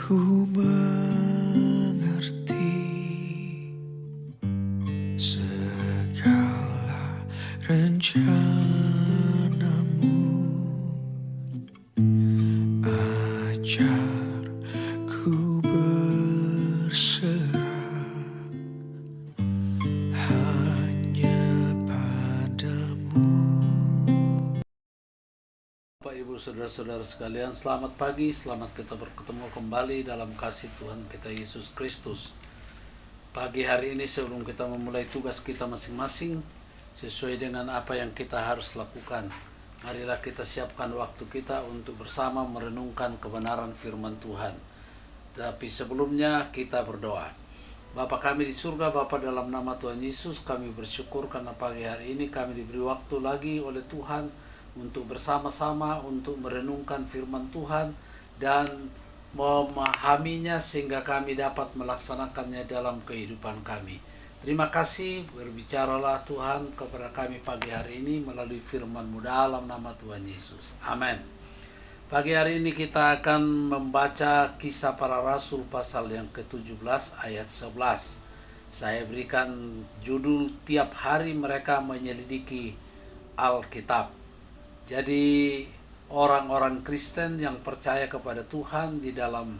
Ku mengerti segala rencanamu, ajar ku berserah hanya padamu. Bapak, Ibu, Saudara-saudara sekalian, selamat pagi, selamat kita bertemu kembali dalam kasih Tuhan kita Yesus Kristus. Pagi hari ini sebelum kita memulai tugas kita masing-masing, sesuai dengan apa yang kita harus lakukan, marilah kita siapkan waktu kita untuk bersama merenungkan kebenaran firman Tuhan. Tapi sebelumnya kita berdoa. Bapa kami di surga, Bapa, dalam nama Tuhan Yesus, kami bersyukur karena pagi hari ini kami diberi waktu lagi oleh Tuhan untuk bersama-sama untuk merenungkan firman Tuhan dan memahaminya sehingga kami dapat melaksanakannya dalam kehidupan kami. Terima kasih, berbicaralah Tuhan kepada kami pagi hari ini melalui firman-Mu dalam nama Tuhan Yesus. Amin. Pagi hari ini kita akan membaca Kisah Para Rasul pasal yang ke-17 ayat 11. Saya berikan judul tiap hari mereka menyelidiki Alkitab. Jadi orang-orang Kristen yang percaya kepada Tuhan di dalam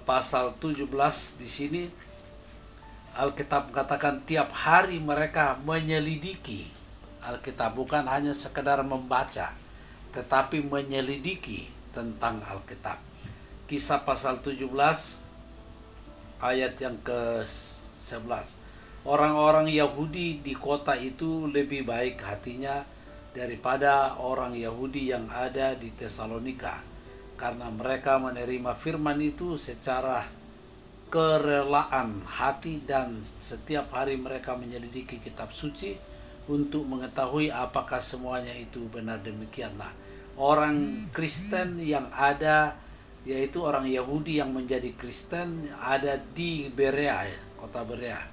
pasal 17 di sini Alkitab katakan tiap hari mereka menyelidiki Alkitab, bukan hanya sekedar membaca, tetapi menyelidiki tentang Alkitab. Kisah pasal 17 ayat yang ke-11. Orang-orang Yahudi di kota itu lebih baik hatinya daripada orang Yahudi yang ada di Tesalonika, karena mereka menerima firman itu secara kerelaan hati dan setiap hari mereka menyelidiki kitab suci untuk mengetahui apakah semuanya itu benar demikianlah. Orang Kristen yang ada, yaitu orang Yahudi yang menjadi Kristen, ada di Berea, kota Berea.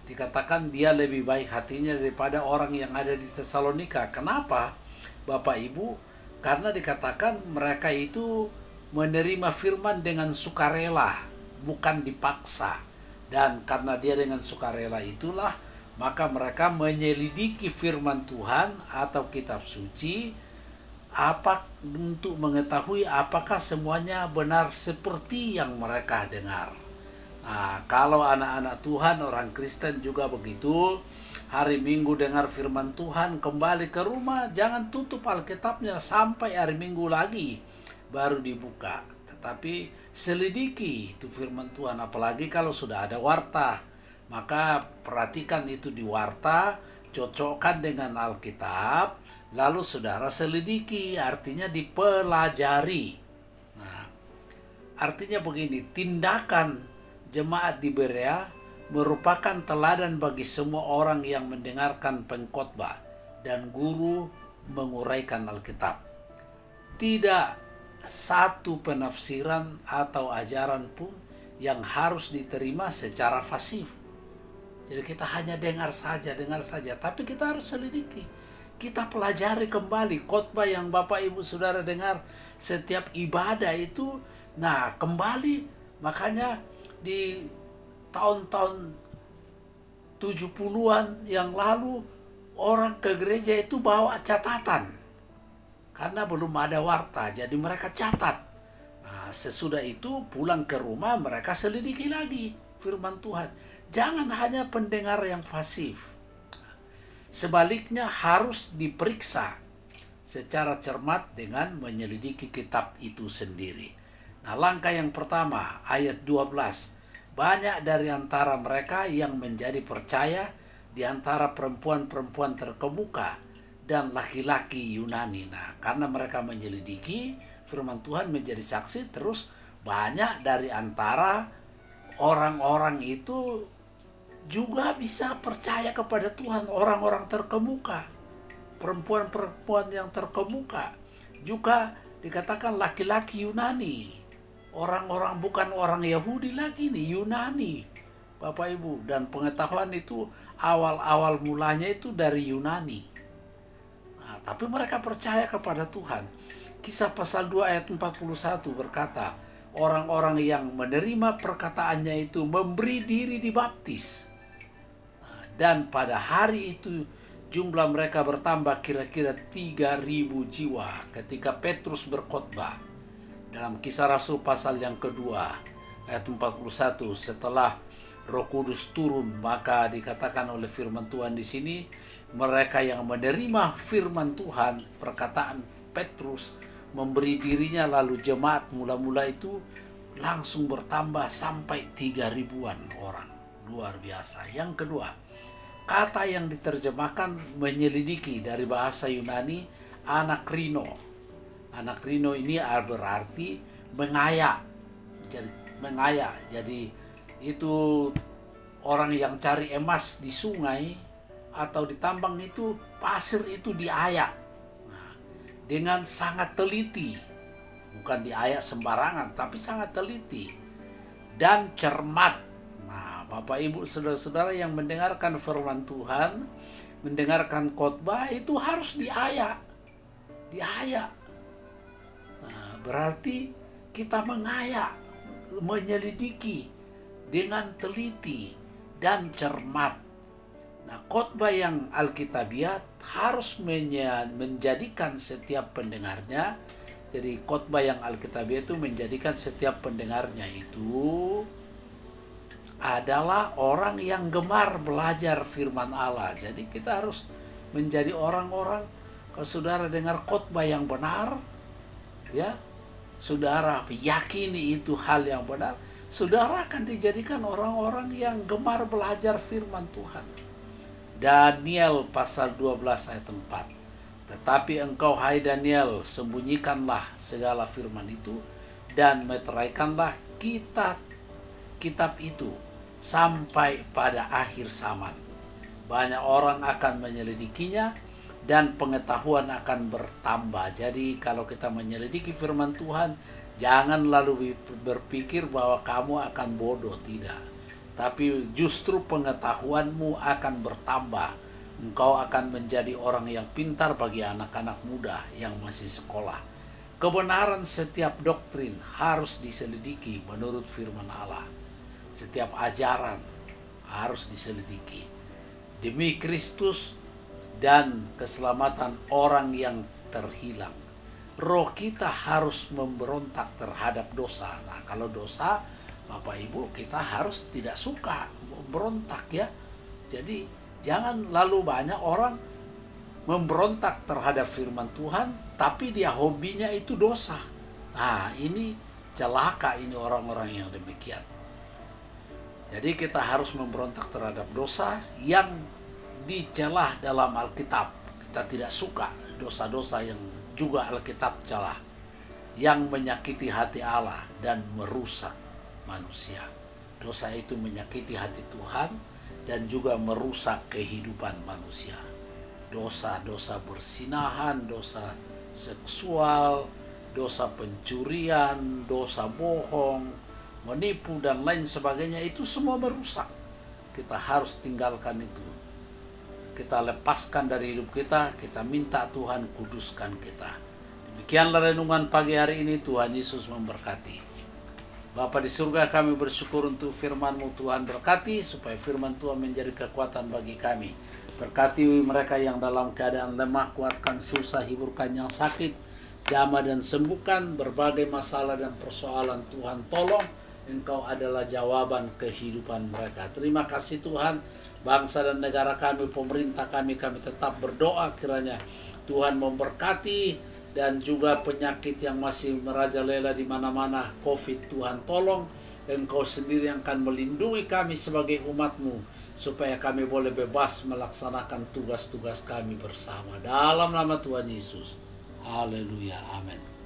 Dikatakan dia lebih baik hatinya daripada orang yang ada di Tesalonika. Kenapa, Bapak Ibu? Karena dikatakan mereka itu menerima firman dengan sukarela, bukan dipaksa. Dan karena dia dengan sukarela itulah, maka mereka menyelidiki firman Tuhan atau kitab suci untuk mengetahui apakah semuanya benar seperti yang mereka dengar. Nah, kalau anak-anak Tuhan, orang Kristen juga begitu. Hari Minggu dengar firman Tuhan, kembali ke rumah, jangan tutup Alkitabnya sampai hari Minggu lagi baru dibuka. Tetapi selidiki itu firman Tuhan, apalagi kalau sudah ada warta. Maka perhatikan itu di warta, cocokkan dengan Alkitab, lalu saudara selidiki, artinya dipelajari. Nah, artinya begini, tindakan jemaat di Berea merupakan teladan bagi semua orang yang mendengarkan pengkhotbah dan guru menguraikan Alkitab. Tidak satu penafsiran atau ajaran pun yang harus diterima secara pasif. Jadi kita hanya dengar saja, tapi kita harus selidiki. Kita pelajari kembali khotbah yang Bapak Ibu Saudara dengar setiap ibadah itu. Nah, kembali, makanya di tahun-tahun 70-an yang lalu orang ke gereja itu bawa catatan karena belum ada warta, jadi mereka catat. Nah, sesudah itu pulang ke rumah mereka selidiki lagi firman Tuhan. Jangan hanya pendengar yang pasif, sebaliknya harus diperiksa secara cermat dengan menyelidiki kitab itu sendiri. Nah, langkah yang pertama, ayat 12. Banyak dari antara mereka yang menjadi percaya di antara perempuan-perempuan terkemuka dan laki-laki Yunani. Nah, karena mereka menyelidiki firman Tuhan, menjadi saksi, terus banyak dari antara orang-orang itu juga bisa percaya kepada Tuhan. Orang-orang terkemuka, perempuan-perempuan yang terkemuka, juga dikatakan laki-laki Yunani, orang-orang bukan orang Yahudi lagi nih, Yunani, Bapak Ibu. Dan pengetahuan itu awal-awal mulanya itu dari Yunani. Nah, tapi mereka percaya kepada Tuhan. Kisah pasal 2 ayat 41 berkata, orang-orang yang menerima perkataannya itu memberi diri dibaptis. Nah, dan pada hari itu jumlah mereka bertambah kira-kira 3.000 jiwa ketika Petrus berkhotbah. Dalam Kisah Rasul pasal yang kedua ayat 41, setelah Roh Kudus turun, maka dikatakan oleh firman Tuhan di sini, mereka yang menerima firman Tuhan, perkataan Petrus, memberi dirinya, lalu jemaat mula-mula itu langsung bertambah sampai 3.000-an orang. Luar biasa. Yang kedua, kata yang diterjemahkan menyelidiki dari bahasa Yunani anakrino. Anakrino ini berarti mengayak. Jadi itu orang yang cari emas di sungai atau di tambang itu, pasir itu diayak. Nah, dengan sangat teliti. Bukan diayak sembarangan, tapi sangat teliti dan cermat. Nah, Bapak Ibu saudara-saudara yang mendengarkan firman Tuhan, mendengarkan khotbah itu harus diayak. Diayak. Nah, berarti kita mengayak, menyelidiki dengan teliti dan cermat. Nah, khotbah yang alkitabiah harus menjadikan setiap pendengarnya. Jadi khotbah yang alkitabiah itu menjadikan setiap pendengarnya itu adalah orang yang gemar belajar firman Allah. Jadi kita harus menjadi orang-orang, kalau saudara dengar khotbah yang benar, ya, saudara yakini itu hal yang benar, saudara akan dijadikan orang-orang yang gemar belajar firman Tuhan. Daniel pasal 12 ayat 4. Tetapi engkau, hai Daniel, sembunyikanlah segala firman itu dan meteraikanlah kitab itu sampai pada akhir zaman. Banyak orang akan menyelidikinya dan pengetahuan akan bertambah. Jadi kalau kita menyelidiki firman Tuhan, jangan lalu berpikir bahwa kamu akan bodoh, tidak. Tapi justru pengetahuanmu akan bertambah. Engkau akan menjadi orang yang pintar bagi anak-anak muda yang masih sekolah. Kebenaran setiap doktrin harus diselidiki menurut firman Allah. Setiap ajaran harus diselidiki demi Kristus dan keselamatan orang yang terhilang. Roh kita harus memberontak terhadap dosa. Nah, kalau dosa, Bapak Ibu, kita harus tidak suka, memberontak, ya. Jadi jangan lalu banyak orang memberontak terhadap firman Tuhan, tapi dia hobinya itu dosa. Nah, ini celaka ini orang-orang yang demikian. Jadi kita harus memberontak terhadap dosa yang dicelah dalam Alkitab. Kita tidak suka dosa-dosa yang juga Alkitab celah, yang menyakiti hati Allah dan merusak manusia. Dosa itu menyakiti hati Tuhan dan juga merusak kehidupan manusia. Dosa-dosa bersinahan, dosa seksual, dosa pencurian, dosa bohong, menipu dan lain sebagainya, itu semua merusak. Kita harus tinggalkan itu. Kita lepaskan dari hidup kita, kita minta Tuhan kuduskan kita. Demikianlah renungan pagi hari ini. Tuhan Yesus memberkati. Bapa di surga, kami bersyukur untuk firman-Mu. Tuhan berkati supaya firman Tuhan menjadi kekuatan bagi kami. Berkati mereka yang dalam keadaan lemah, kuatkan susah, hiburkan yang sakit, jamah dan sembuhkan berbagai masalah dan persoalan. Tuhan tolong, Engkau adalah jawaban kehidupan mereka. Terima kasih Tuhan. Bangsa dan negara kami, pemerintah kami tetap berdoa kiranya Tuhan memberkati, dan juga penyakit yang masih merajalela di mana-mana, COVID, Tuhan tolong. Engkau sendiri yang akan melindungi kami sebagai umat-Mu, supaya kami boleh bebas melaksanakan tugas-tugas kami bersama. Dalam nama Tuhan Yesus. Haleluya. Amin.